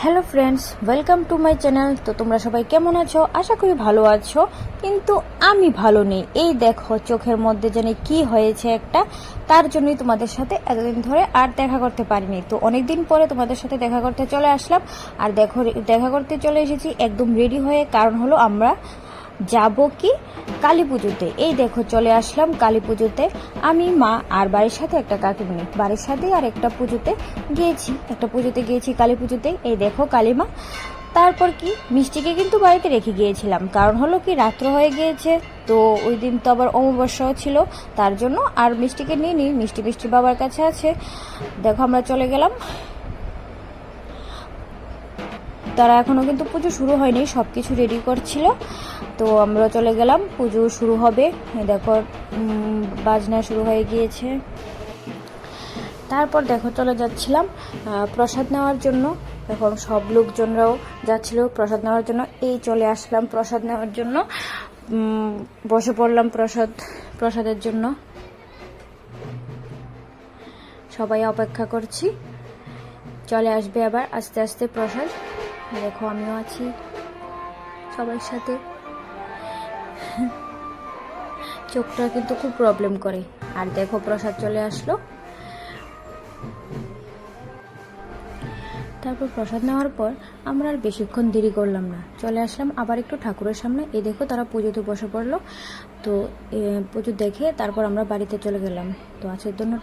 Hello friends, welcome to my channel. তো তোমরা সবাই কেমন আছো? আশা করি ভালো আছো, কিন্তু আমি ভালো নেই। এই দেখো চোখের মধ্যে জানি কি হয়েছে একটা, তার জন্যই তোমাদের সাথে এতদিন ধরে আর দেখা করতে পারিনি। তো অনেকদিন পরে তোমাদের সাথে দেখা করতে চলে আসলাম। আর দেখো, দেখা করতে চলে এসেছি একদম রেডি হয়ে, কারণ হলো আমরা যাব কি কালী পুজোতে। এই দেখো চলে আসলাম কালী পুজোতে। আমি, মা আর বাড়ির সাথে একটা কাকিমণি, বাড়ির সাথে আর একটা পুজোতে গিয়েছি কালী পুজোতে। এই দেখো কালীমা। তারপর কি মিষ্টিকে কিন্তু বাড়িতে রেখে গিয়েছিলাম, কারণ হলো কি রাত্র হয়ে গিয়েছে। তো ওই দিন তো আবার অমাবস্যাও ছিল, তার জন্য আর মিষ্টিকে নিয়ে নিই। মিষ্টি বাবার কাছে আছে। দেখো আমরা চলে গেলাম। তারা এখনো কিন্তু পুজো শুরু হয়নি, সব কিছু রেডি করছিল। তো আমরা চলে গেলাম, পুজো শুরু হবে। দেখো বাজনা শুরু হয়ে গিয়েছে। তারপর দেখো চলে যাচ্ছিলাম প্রসাদ নেওয়ার জন্য। এখন সব লোকজনরাও যাচ্ছিল প্রসাদ নেওয়ার জন্য। এই চলে আসলাম প্রসাদ নেওয়ার জন্য, বসে পড়লাম প্রসাদের জন্য। সবাই অপেক্ষা করছি, চলে আসবে আবার আস্তে আস্তে প্রসাদ। দেখো আমিও আছি সবার সাথে। চোখটা কিন্তু খুব প্রবলেম করে। আর দেখো প্রসাদ চলে আসলো। তারপর প্রসাদ নেওয়ার পর আমরা আর বেশিক্ষণ দেরি করলাম না, চলে আসলাম আবার একটু ঠাকুরের সামনে। এই দেখো তারা পুজোতে বসে পড়লো। তো পুজো দেখে তারপর আমরা বাড়িতে চলে গেলাম। তো আজকের জন্য